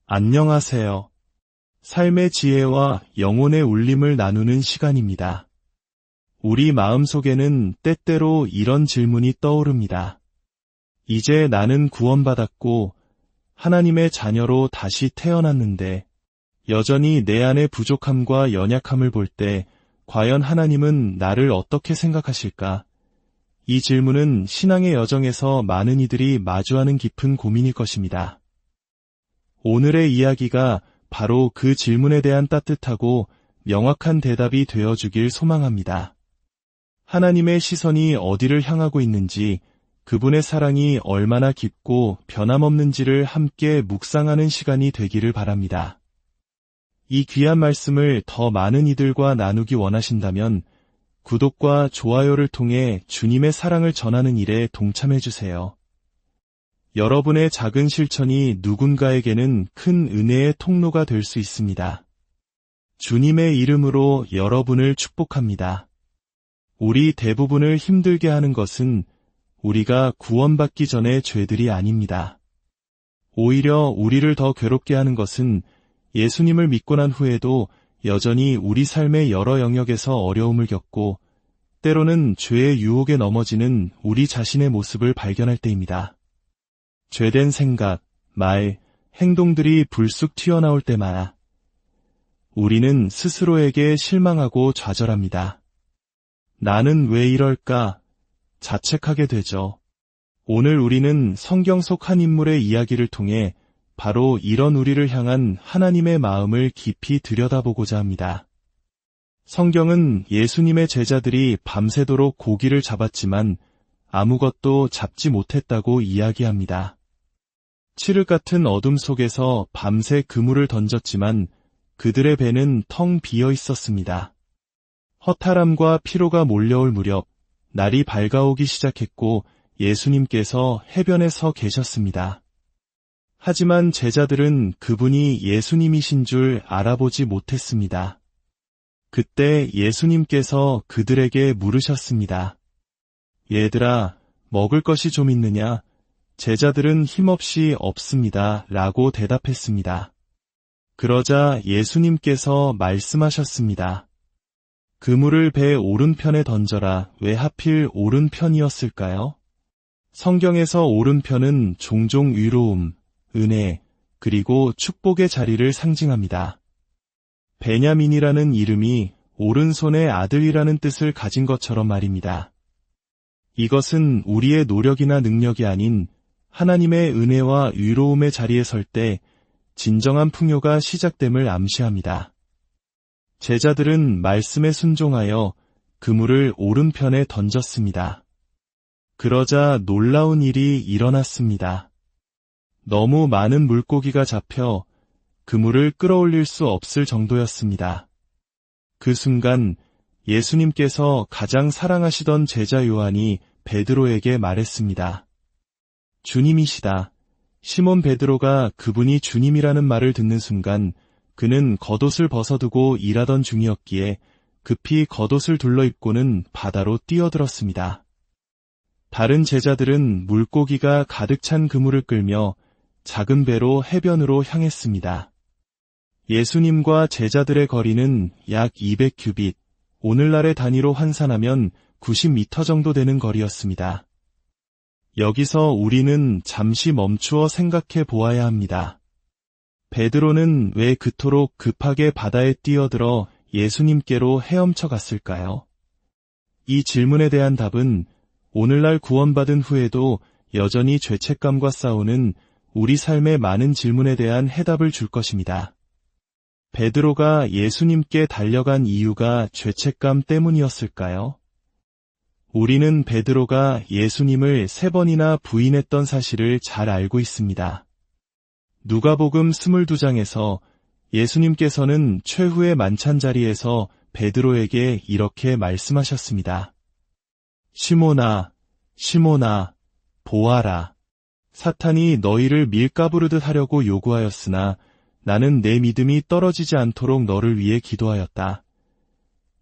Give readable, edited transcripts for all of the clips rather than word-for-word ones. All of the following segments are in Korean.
안녕하세요. 삶의 지혜와 영혼의 울림을 나누는 시간입니다. 우리 마음속에는 때때로 이런 질문이 떠오릅니다. 이제 나는 구원받았고 하나님의 자녀로 다시 태어났는데 여전히 내 안의 부족함과 연약함을 볼 때 과연 하나님은 나를 어떻게 생각하실까? 이 질문은 신앙의 여정에서 많은 이들이 마주하는 깊은 고민일 것입니다. 오늘의 이야기가 바로 그 질문에 대한 따뜻하고 명확한 대답이 되어주길 소망합니다. 하나님의 시선이 어디를 향하고 있는지, 그분의 사랑이 얼마나 깊고 변함없는지를 함께 묵상하는 시간이 되기를 바랍니다. 이 귀한 말씀을 더 많은 이들과 나누기 원하신다면 구독과 좋아요를 통해 주님의 사랑을 전하는 일에 동참해주세요. 여러분의 작은 실천이 누군가에게는 큰 은혜의 통로가 될 수 있습니다. 주님의 이름으로 여러분을 축복합니다. 우리 대부분을 힘들게 하는 것은 우리가 구원받기 전의 죄들이 아닙니다. 오히려 우리를 더 괴롭게 하는 것은 예수님을 믿고 난 후에도 여전히 우리 삶의 여러 영역에서 어려움을 겪고 때로는 죄의 유혹에 넘어지는 우리 자신의 모습을 발견할 때입니다. 죄된 생각, 말, 행동들이 불쑥 튀어나올 때마다 우리는 스스로에게 실망하고 좌절합니다. 나는 왜 이럴까? 자책하게 되죠. 오늘 우리는 성경 속 한 인물의 이야기를 통해 바로 이런 우리를 향한 하나님의 마음을 깊이 들여다보고자 합니다. 성경은 예수님의 제자들이 밤새도록 고기를 잡았지만 아무것도 잡지 못했다고 이야기합니다. 칠흑 같은 어둠 속에서 밤새 그물을 던졌지만 그들의 배는 텅 비어 있었습니다. 허탈함과 피로가 몰려올 무렵 날이 밝아오기 시작했고 예수님께서 해변에 서 계셨습니다. 하지만 제자들은 그분이 예수님이신 줄 알아보지 못했습니다. 그때 예수님께서 그들에게 물으셨습니다. 얘들아, 먹을 것이 좀 있느냐? 제자들은 힘없이 없습니다. 라고 대답했습니다. 그러자 예수님께서 말씀하셨습니다. 그물을 배 오른편에 던져라. 왜 하필 오른편이었을까요? 성경에서 오른편은 종종 위로움, 은혜, 그리고 축복의 자리를 상징합니다. 베냐민이라는 이름이 오른손의 아들이라는 뜻을 가진 것처럼 말입니다. 이것은 우리의 노력이나 능력이 아닌 하나님의 은혜와 위로움의 자리에 설 때 진정한 풍요가 시작됨을 암시합니다. 제자들은 말씀에 순종하여 그물을 오른편에 던졌습니다. 그러자 놀라운 일이 일어났습니다. 너무 많은 물고기가 잡혀 그물을 끌어올릴 수 없을 정도였습니다. 그 순간 예수님께서 가장 사랑하시던 제자 요한이 베드로에게 말했습니다. 주님이시다. 시몬 베드로가 그분이 주님이라는 말을 듣는 순간 그는 겉옷을 벗어두고 일하던 중이었기에 급히 겉옷을 둘러입고는 바다로 뛰어들었습니다. 다른 제자들은 물고기가 가득 찬 그물을 끌며 작은 배로 해변으로 향했습니다. 예수님과 제자들의 거리는 약 200규빗, 오늘날의 단위로 환산하면 90m 정도 되는 거리였습니다. 여기서 우리는 잠시 멈추어 생각해 보아야 합니다. 베드로는 왜 그토록 급하게 바다에 뛰어들어 예수님께로 헤엄쳐 갔을까요? 이 질문에 대한 답은 오늘날 구원받은 후에도 여전히 죄책감과 싸우는 우리 삶의 많은 질문에 대한 해답을 줄 것입니다. 베드로가 예수님께 달려간 이유가 죄책감 때문이었을까요? 우리는 베드로가 예수님을 3번이나 부인했던 사실을 잘 알고 있습니다. 누가복음 22장에서 예수님께서는 최후의 만찬 자리에서 베드로에게 이렇게 말씀하셨습니다. 시몬아, 시몬아, 보아라. 사탄이 너희를 밀가부르듯 하려고 요구하였으나 나는 내 믿음이 떨어지지 않도록 너를 위해 기도하였다.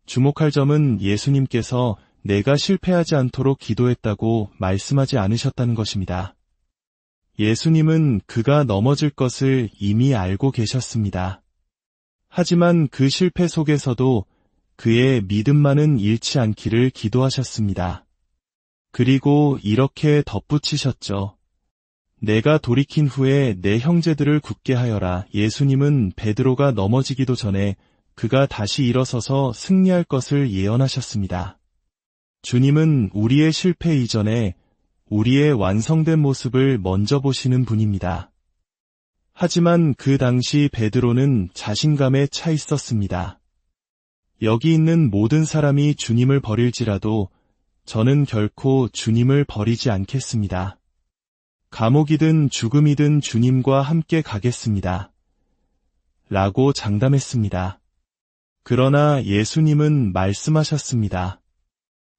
주목할 점은 예수님께서 내가 실패하지 않도록 기도했다고 말씀하지 않으셨다는 것입니다. 예수님은 그가 넘어질 것을 이미 알고 계셨습니다. 하지만 그 실패 속에서도 그의 믿음만은 잃지 않기를 기도하셨습니다. 그리고 이렇게 덧붙이셨죠. 내가 돌이킨 후에 내 형제들을 굳게 하여라. 예수님은 베드로가 넘어지기도 전에 그가 다시 일어서서 승리할 것을 예언하셨습니다. 주님은 우리의 실패 이전에 우리의 완성된 모습을 먼저 보시는 분입니다. 하지만 그 당시 베드로는 자신감에 차 있었습니다. 여기 있는 모든 사람이 주님을 버릴지라도 저는 결코 주님을 버리지 않겠습니다. 감옥이든 죽음이든 주님과 함께 가겠습니다. 라고 장담했습니다. 그러나 예수님은 말씀하셨습니다.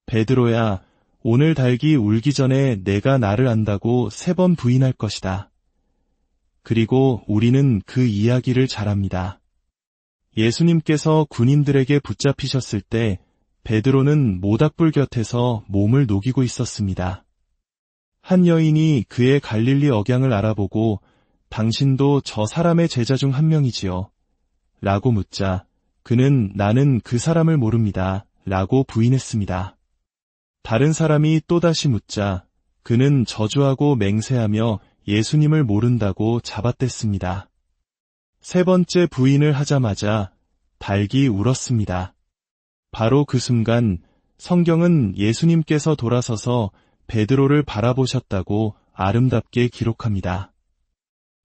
베드로야, 오늘 닭이 울기 전에 내가 나를 안다고 3번 부인할 것이다. 그리고 우리는 그 이야기를 잘 압니다. 예수님께서 군인들에게 붙잡히셨을 때 베드로는 모닥불 곁에서 몸을 녹이고 있었습니다. 한 여인이 그의 갈릴리 억양을 알아보고 당신도 저 사람의 제자 중 한 명이지요. 라고 묻자 그는 나는 그 사람을 모릅니다. 라고 부인했습니다. 다른 사람이 또다시 묻자 그는 저주하고 맹세하며 예수님을 모른다고 잡아댔습니다. 3번째 부인을 하자마자 닭이 울었습니다. 바로 그 순간 성경은 예수님께서 돌아서서 베드로를 바라보셨다고 아름답게 기록합니다.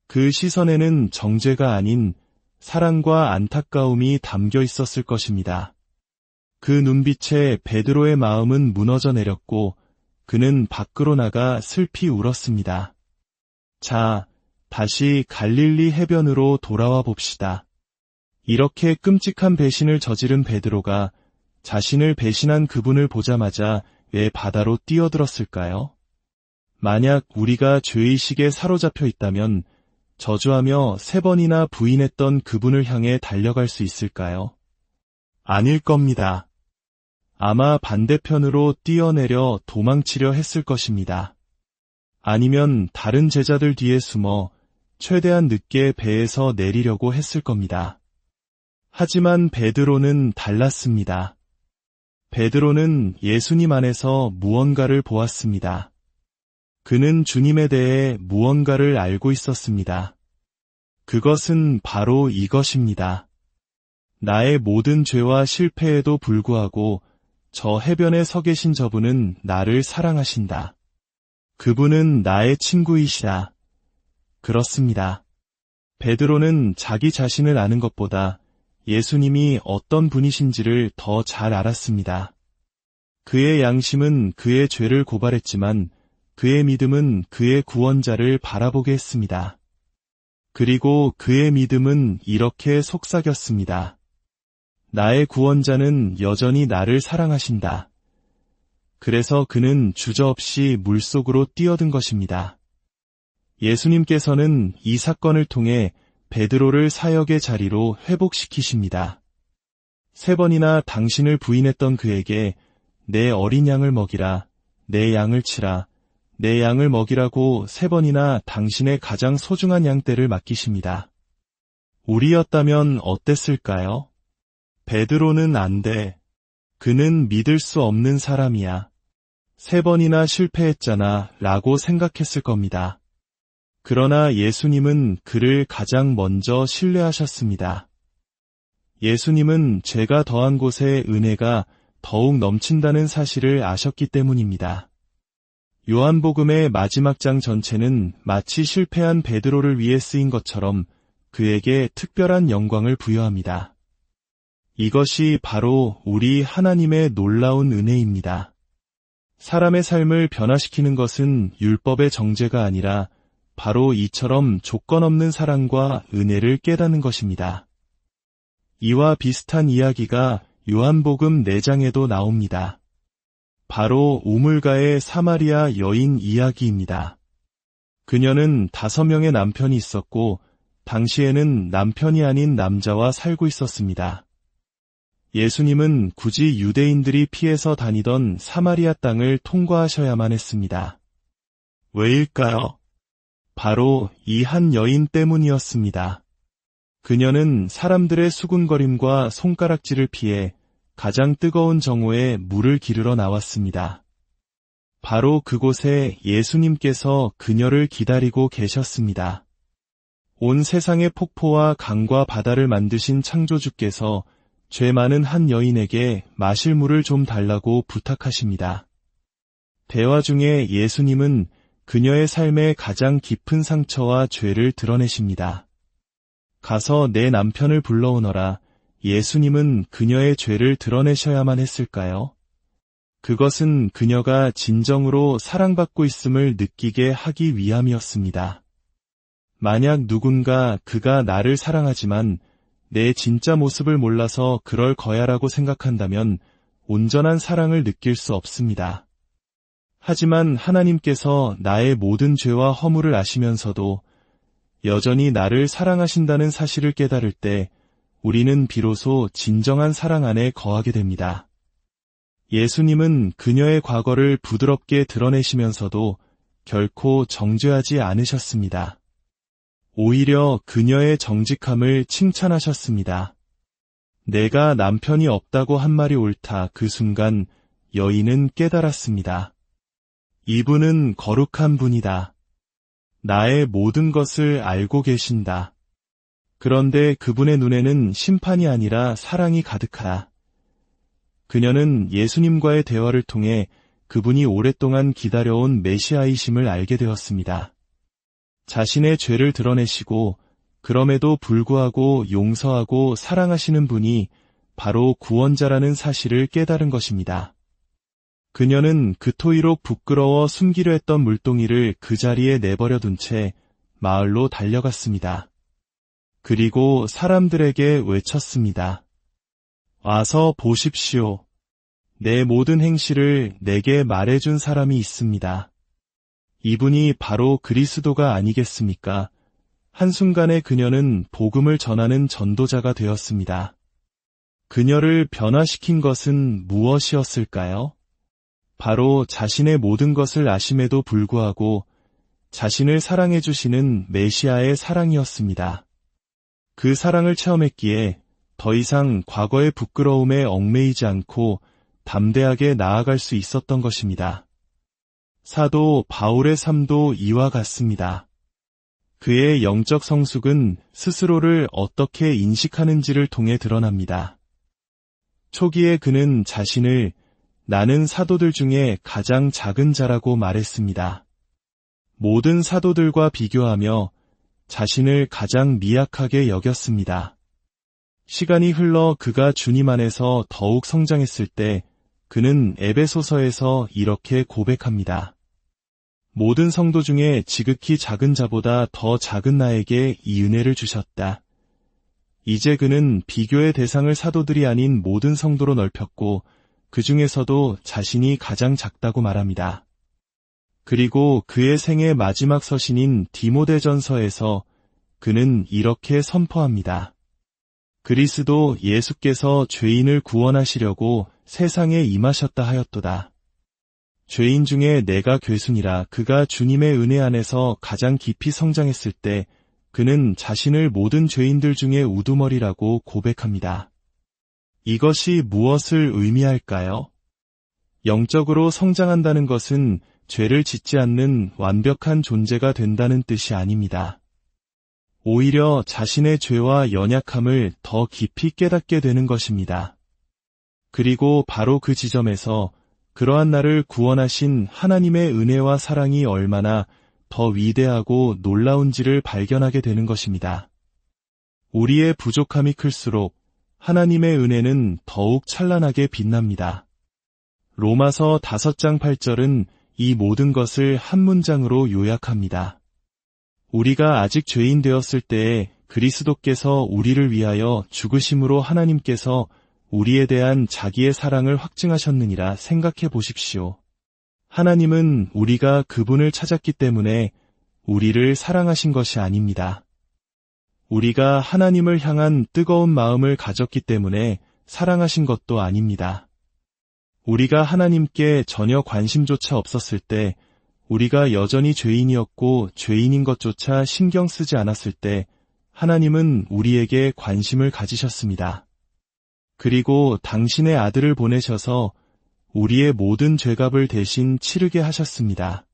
그 시선에는 정죄가 아닌 사랑과 안타까움이 담겨 있었을 것입니다. 그 눈빛에 베드로의 마음은 무너져 내렸고 그는 밖으로 나가 슬피 울었습니다. 자, 다시 갈릴리 해변으로 돌아와 봅시다. 이렇게 끔찍한 배신을 저지른 베드로가 자신을 배신한 그분을 보자마자 왜 바다로 뛰어들었을까요? 만약 우리가 죄의식에 사로잡혀 있다면 저주하며 3번이나 부인했던 그분을 향해 달려갈 수 있을까요? 아닐 겁니다. 아마 반대편으로 뛰어내려 도망치려 했을 것입니다. 아니면 다른 제자들 뒤에 숨어 최대한 늦게 배에서 내리려고 했을 겁니다. 하지만 베드로는 달랐습니다. 베드로는 예수님 안에서 무언가를 보았습니다. 그는 주님에 대해 무언가를 알고 있었습니다. 그것은 바로 이것입니다. 나의 모든 죄와 실패에도 불구하고 저 해변에 서 계신 저분은 나를 사랑하신다. 그분은 나의 친구이시다. 그렇습니다. 베드로는 자기 자신을 아는 것보다 예수님이 어떤 분이신지를 더 잘 알았습니다. 그의 양심은 그의 죄를 고발했지만 그의 믿음은 그의 구원자를 바라보게 했습니다. 그리고 그의 믿음은 이렇게 속삭였습니다. 나의 구원자는 여전히 나를 사랑하신다. 그래서 그는 주저없이 물속으로 뛰어든 것입니다. 예수님께서는 이 사건을 통해 베드로를 사역의 자리로 회복시키십니다. 3번이나 당신을 부인했던 그에게 내 어린 양을 먹이라, 내 양을 치라, 내 양을 먹이라고 3번이나 당신의 가장 소중한 양떼를 맡기십니다. 우리였다면 어땠을까요? 베드로는 안 돼. 그는 믿을 수 없는 사람이야. 3번이나 실패했잖아 라고 생각했을 겁니다. 그러나 예수님은 그를 가장 먼저 신뢰하셨습니다. 예수님은 죄가 더한 곳에 은혜가 더욱 넘친다는 사실을 아셨기 때문입니다. 요한복음의 마지막 장 전체는 마치 실패한 베드로를 위해 쓰인 것처럼 그에게 특별한 영광을 부여합니다. 이것이 바로 우리 하나님의 놀라운 은혜입니다. 사람의 삶을 변화시키는 것은 율법의 정죄가 아니라 바로 이처럼 조건 없는 사랑과 은혜를 깨닫는 것입니다. 이와 비슷한 이야기가 요한복음 4장에도 나옵니다. 바로 우물가의 사마리아 여인 이야기입니다. 그녀는 5명의 남편이 있었고 당시에는 남편이 아닌 남자와 살고 있었습니다. 예수님은 굳이 유대인들이 피해서 다니던 사마리아 땅을 통과하셔야만 했습니다. 왜일까요? 바로 이 한 여인 때문이었습니다. 그녀는 사람들의 수군거림과 손가락질을 피해 가장 뜨거운 정오에 물을 기르러 나왔습니다. 바로 그곳에 예수님께서 그녀를 기다리고 계셨습니다. 온 세상의 폭포와 강과 바다를 만드신 창조주께서 죄 많은 한 여인에게 마실 물을 좀 달라고 부탁하십니다. 대화 중에 예수님은 그녀의 삶의 가장 깊은 상처와 죄를 드러내십니다. 가서 내 남편을 불러오너라. 예수님은 그녀의 죄를 드러내셔야만 했을까요? 그것은 그녀가 진정으로 사랑받고 있음을 느끼게 하기 위함이었습니다. 만약 누군가 그가 나를 사랑하지만 내 진짜 모습을 몰라서 그럴 거야라고 생각한다면 온전한 사랑을 느낄 수 없습니다. 하지만 하나님께서 나의 모든 죄와 허물을 아시면서도 여전히 나를 사랑하신다는 사실을 깨달을 때 우리는 비로소 진정한 사랑 안에 거하게 됩니다. 예수님은 그녀의 과거를 부드럽게 드러내시면서도 결코 정죄하지 않으셨습니다. 오히려 그녀의 정직함을 칭찬하셨습니다. 내가 남편이 없다고 한 말이 옳다. 그 순간 여인은 깨달았습니다. 이분은 거룩한 분이다. 나의 모든 것을 알고 계신다. 그런데 그분의 눈에는 심판이 아니라 사랑이 가득하다. 그녀는 예수님과의 대화를 통해 그분이 오랫동안 기다려온 메시아이심을 알게 되었습니다. 자신의 죄를 드러내시고 그럼에도 불구하고 용서하고 사랑하시는 분이 바로 구원자라는 사실을 깨달은 것입니다. 그녀는 그토록 부끄러워 숨기려 했던 물동이를 그 자리에 내버려 둔 채 마을로 달려갔습니다. 그리고 사람들에게 외쳤습니다. 와서 보십시오. 내 모든 행실을 내게 말해준 사람이 있습니다. 이분이 바로 그리스도가 아니겠습니까? 한순간에 그녀는 복음을 전하는 전도자가 되었습니다. 그녀를 변화시킨 것은 무엇이었을까요? 바로 자신의 모든 것을 아심에도 불구하고 자신을 사랑해 주시는 메시아의 사랑이었습니다. 그 사랑을 체험했기에 더 이상 과거의 부끄러움에 얽매이지 않고 담대하게 나아갈 수 있었던 것입니다. 사도 바울의 삶도 이와 같습니다. 그의 영적 성숙은 스스로를 어떻게 인식하는지를 통해 드러납니다. 초기에 그는 자신을 나는 사도들 중에 가장 작은 자라고 말했습니다. 모든 사도들과 비교하며 자신을 가장 미약하게 여겼습니다. 시간이 흘러 그가 주님 안에서 더욱 성장했을 때 그는 에베소서에서 이렇게 고백합니다. 모든 성도 중에 지극히 작은 자보다 더 작은 나에게 이 은혜를 주셨다. 이제 그는 비교의 대상을 사도들이 아닌 모든 성도로 넓혔고 그 중에서도 자신이 가장 작다고 말합니다. 그리고 그의 생의 마지막 서신인 디모데전서에서 그는 이렇게 선포합니다. 그리스도 예수께서 죄인을 구원하시려고 세상에 임하셨다 하였도다. 죄인 중에 내가 괴순이라. 그가 주님의 은혜 안에서 가장 깊이 성장했을 때 그는 자신을 모든 죄인들 중에 우두머리라고 고백합니다. 이것이 무엇을 의미할까요? 영적으로 성장한다는 것은 죄를 짓지 않는 완벽한 존재가 된다는 뜻이 아닙니다. 오히려 자신의 죄와 연약함을 더 깊이 깨닫게 되는 것입니다. 그리고 바로 그 지점에서 그러한 나를 구원하신 하나님의 은혜와 사랑이 얼마나 더 위대하고 놀라운지를 발견하게 되는 것입니다. 우리의 부족함이 클수록 하나님의 은혜는 더욱 찬란하게 빛납니다. 로마서 5장 8절은 이 모든 것을 한 문장으로 요약합니다. 우리가 아직 죄인 되었을 때에 그리스도께서 우리를 위하여 죽으심으로 하나님께서 우리에 대한 자기의 사랑을 확증하셨느니라. 생각해 보십시오. 하나님은 우리가 그분을 찾았기 때문에 우리를 사랑하신 것이 아닙니다. 우리가 하나님을 향한 뜨거운 마음을 가졌기 때문에 사랑하신 것도 아닙니다. 우리가 하나님께 전혀 관심조차 없었을 때 우리가 여전히 죄인이었고 죄인인 것조차 신경 쓰지 않았을 때 하나님은 우리에게 관심을 가지셨습니다. 그리고 당신의 아들을 보내셔서 우리의 모든 죄값을 대신 치르게 하셨습니다.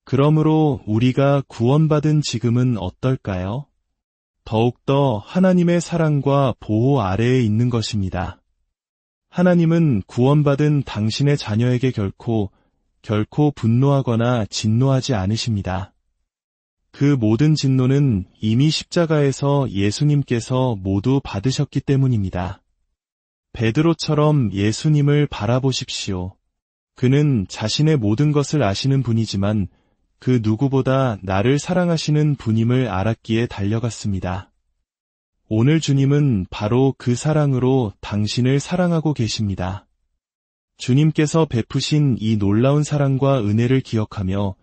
그러므로 우리가 구원받은 지금은 어떨까요? 더욱더 하나님의 사랑과 보호 아래에 있는 것입니다. 하나님은 구원받은 당신의 자녀에게 결코 분노하거나 진노하지 않으십니다. 그 모든 진노는 이미 십자가에서 예수님께서 모두 받으셨기 때문입니다. 베드로처럼 예수님을 바라보십시오. 그는 자신의 모든 것을 아시는 분이지만 그 누구보다 나를 사랑하시는 분임을 알았기에 달려갔습니다. 오늘 주님은 바로 그 사랑으로 당신을 사랑하고 계십니다. 주님께서 베푸신 이 놀라운 사랑과 은혜를 기억하며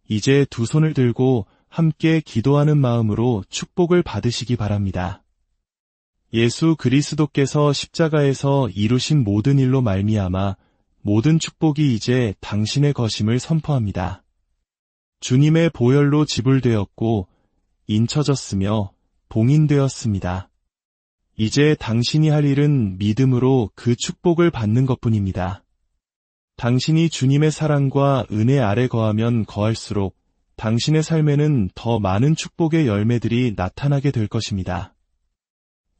이제 두 손을 들고 함께 기도하는 마음으로 축복을 받으시기 바랍니다. 예수 그리스도께서 십자가에서 이루신 모든 일로 말미암아 모든 축복이 이제 당신의 것임을 선포합니다. 주님의 보혈로 지불되었고 인쳐졌으며 봉인되었습니다. 이제 당신이 할 일은 믿음으로 그 축복을 받는 것뿐입니다. 당신이 주님의 사랑과 은혜 아래 거하면 거할수록 당신의 삶에는 더 많은 축복의 열매들이 나타나게 될 것입니다.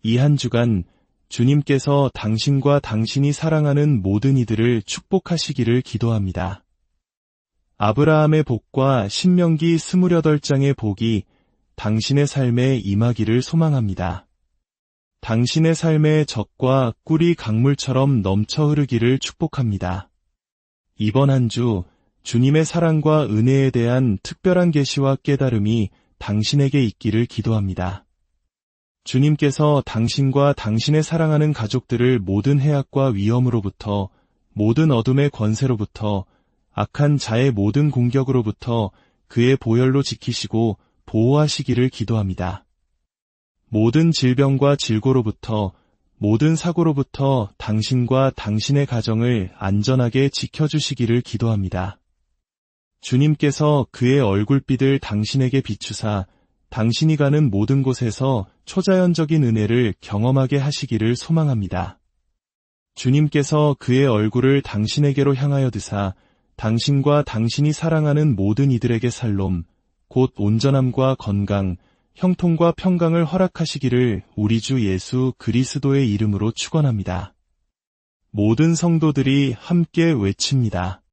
이 한 주간 주님께서 당신과 당신이 사랑하는 모든 이들을 축복하시기를 기도합니다. 아브라함의 복과 신명기 28장의 복이 당신의 삶에 임하기를 소망합니다. 당신의 삶의 젖과 꿀이 강물처럼 넘쳐 흐르기를 축복합니다. 이번 한 주 주님의 사랑과 은혜에 대한 특별한 계시와 깨달음이 당신에게 있기를 기도합니다. 주님께서 당신과 당신의 사랑하는 가족들을 모든 해악과 위험으로부터, 모든 어둠의 권세로부터, 악한 자의 모든 공격으로부터 그의 보혈로 지키시고 보호하시기를 기도합니다. 모든 질병과 질고로부터, 모든 사고로부터 당신과 당신의 가정을 안전하게 지켜주시기를 기도합니다. 주님께서 그의 얼굴빛을 당신에게 비추사 당신이 가는 모든 곳에서 초자연적인 은혜를 경험하게 하시기를 소망합니다. 주님께서 그의 얼굴을 당신에게로 향하여 드사 당신과 당신이 사랑하는 모든 이들에게 살롬, 곧 온전함과 건강, 형통과 평강을 허락하시기를 우리 주 예수 그리스도의 이름으로 축원합니다. 모든 성도들이 함께 외칩니다.